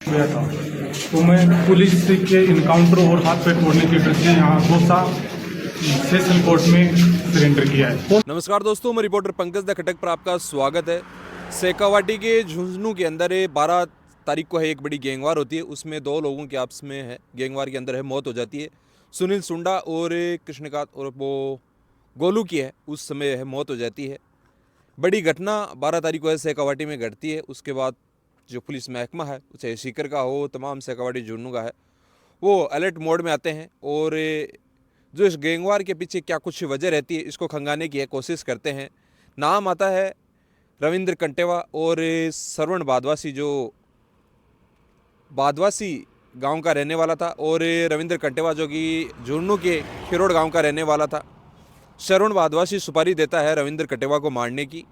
गया था तो मैं पुलिस के इनकाउंटर और हाथ पैर तोड़ने के डर से यहाँ गोसा सेशन कोर्ट में सरेंडर किया है। नमस्कार दोस्तों, मैं रिपोर्टर पंकज द खटक पर आपका स्वागत है। सेकावाटी के झुंझुनू के अंदर 12 तारीख को है एक बड़ी गैंगवार होती है। उसमें दो लोगों के आपस में है गैंगवार के अंदर है मौत हो जाती है। सुनील सुंडा और कृष्णकांत और वो गोलू की है, उस समय है मौत हो जाती है। बड़ी घटना 12 तारीख को है सेकावाटी में घटती है। उसके बाद जो पुलिस महकमा है, चाहे सीकर का हो, तमाम सेकावाटी झुंझुनू का है, वो अलर्ट मोड में आते हैं और जो इस गैंगवार के पीछे क्या कुछ वजह रहती है इसको खंगालने की कोशिश करते हैं। नाम आता है रविंद्र कंटेवा और श्रवण बादवासी, जो बादवासी गांव का रहने वाला था, और रविंद्र कंटेवा जो कि झुंझुनू के खिरोड़ गांव का रहने वाला था। श्रवण बादवासी सुपारी देता है रविंद्र कंटेवा को मारने की।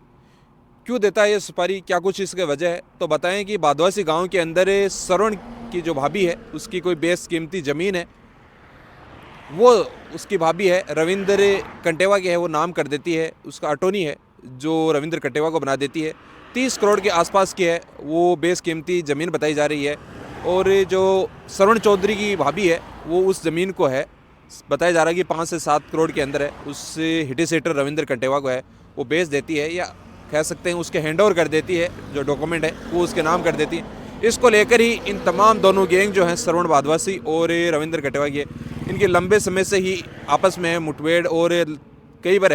क्यों देता है ये सुपारी, क्या कुछ इसके वजह है, तो बताएं कि बादवासी गांव के अंदर श्रवण की जो भाभी है उसकी कोई बेशकीमती ज़मीन है, वो उसकी भाभी है रविंद्र कंटेवा की है, वो नाम कर देती है, उसका अटॉर्नी है जो रविंद्र कंटेवा को बना देती है। 30 करोड़ के आसपास की है वो बेशकीमती ज़मीन बताई जा रही है। और जो श्रवण चौधरी की भाभी है वो उस ज़मीन को है बताया जा रहा है कि 5 से 7 करोड़ के अंदर है, उससे हिटी सेटर रविंद्र कंटेवा को है वो बेच देती है, या कह सकते हैं उसके हैंड ओवर कर देती है, जो डॉक्यूमेंट है वो उसके नाम कर देती है। इसको लेकर ही इन तमाम दोनों गैंग जो हैं श्रवण बादवासी और रविंद्र कंटेवा की, इनके लंबे समय से ही आपस में मुठभेड़ और कई बार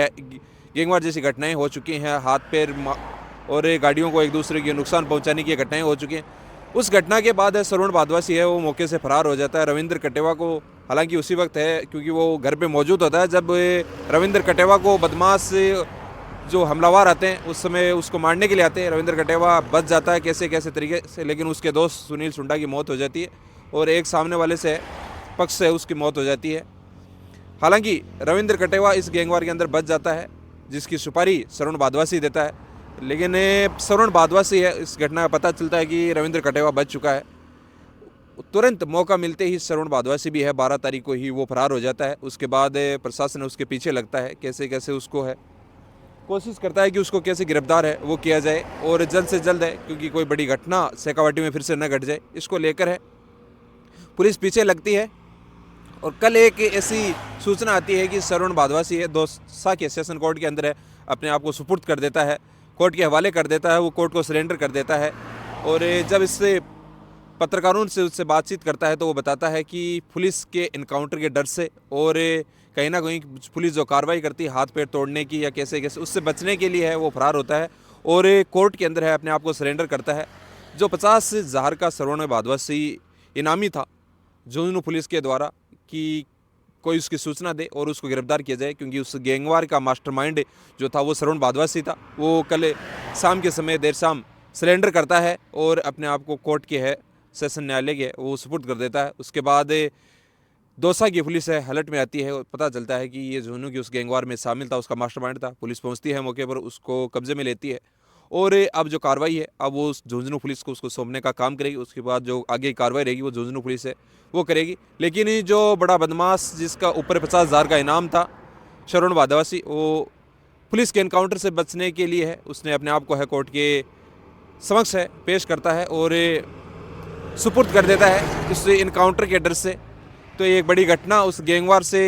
गैंगवार जैसी घटनाएं हो चुकी हैं। हाथ पैर और गाड़ियों को एक दूसरे के नुकसान पहुंचाने की घटनाएं हो चुकी हैं। उस घटना के बाद श्रवण बादवासी है वो मौके से फरार हो जाता है। रविंद्र कंटेवा को हालांकि उसी वक्त है, क्योंकि वो घर पे मौजूद होता है जब रविंद्र कंटेवा को बदमाश जो हमलावर आते हैं उस समय उसको मारने के लिए आते हैं। रविंद्र कंटेवा बच जाता है कैसे कैसे तरीके से, लेकिन उसके दोस्त सुनील सुंडा की मौत हो जाती है और एक सामने वाले से पक्ष से उसकी मौत हो जाती है। हालांकि रविंद्र कंटेवा इस गैंगवार के अंदर बच जाता है, जिसकी सुपारी श्रवण बादवासी देता है। लेकिन श्रवण बादवासी है, इस घटना का पता चलता है कि रविंद्र कंटेवा बच चुका है। तुरंत मौका मिलते ही श्रवण बादवासी भी है 12 तारीख को ही वो फरार हो जाता है। उसके बाद प्रशासन उसके पीछे लगता है, कैसे कैसे उसको है कोशिश करता है कि उसको कैसे गिरफ्तार है वो किया जाए और जल्द से जल्द है, क्योंकि कोई बड़ी घटना सेकावाटी में फिर से न घट जाए, इसको लेकर है पुलिस पीछे लगती है। और कल एक ऐसी सूचना आती है कि श्रवण बादवासी है दौसा के सेशन कोर्ट के अंदर है, अपने आप को सुपुर्द कर देता है, कोर्ट के हवाले कर देता है, वो कोर्ट को सरेंडर कर देता है। और जब इससे पत्रकारों से उससे बातचीत करता है तो वो बताता है कि पुलिस के इनकाउंटर के डर से और कहीं ना कहीं पुलिस जो कार्रवाई करती है हाथ पैर तोड़ने की या कैसे कैसे, उससे बचने के लिए है वो फरार होता है और कोर्ट के अंदर है अपने आप को सरेंडर करता है। जो 50,000 का श्रवण बादवासी इनामी था झुंझुनू पुलिस के द्वारा कि कोई उसकी सूचना दे और उसको गिरफ्तार किया जाए, क्योंकि उस गैंगवार का मास्टरमाइंड जो था वो श्रवण बादवासी था। वो कल शाम के समय देर शाम सरेंडर करता है और अपने आप को कोर्ट के है सेशन न्यायालय के वो सुपुर्द कर देता है। उसके बाद दौसा की पुलिस है अलर्ट में आती है और पता चलता है कि ये झुंझुनू की उस गैंगवार में शामिल था, उसका मास्टरमाइंड था। पुलिस पहुंचती है मौके पर, उसको कब्जे में लेती है और अब जो कार्रवाई है अब वो झुंझुनू पुलिस को उसको सौंपने का काम करेगी। उसके बाद जो आगे कार्रवाई रहेगी वो झुंझुनू पुलिस है वो करेगी। लेकिन जो बड़ा बदमाश जिसका ऊपर 50,000 का इनाम था श्रवण बादवासी, वो पुलिस के एनकाउंटर से बचने के लिए है उसने अपने आप को है कोर्ट के समक्ष है पेश करता है और सुपुर्द कर देता है इस इनकाउंटर के डर से। तो ये एक बड़ी घटना उस गैंगवार से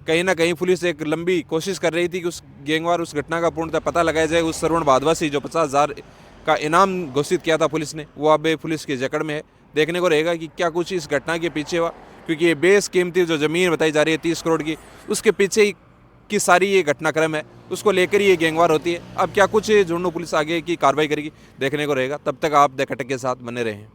कहीं ना कहीं पुलिस एक लंबी कोशिश कर रही थी कि उस गैंगवार उस घटना का पूर्णतः पता लगाया जाए। उस श्रवण बादवासी जो 50,000 का इनाम घोषित किया था पुलिस ने, वो अब पुलिस की जकड़ में है। देखने को रहेगा कि क्या कुछ इस घटना के पीछे हुआ, क्योंकि ये बेशकीमती जो ज़मीन बताई जा रही है 30 करोड़ की, उसके पीछे की सारी ये घटनाक्रम है, उसको लेकर ही ये गैंगवार होती है। अब क्या कुछ झुंझुनू पुलिस आगे की कार्रवाई करेगी देखने को रहेगा। तब तक आप द खटक के साथ बने रहें।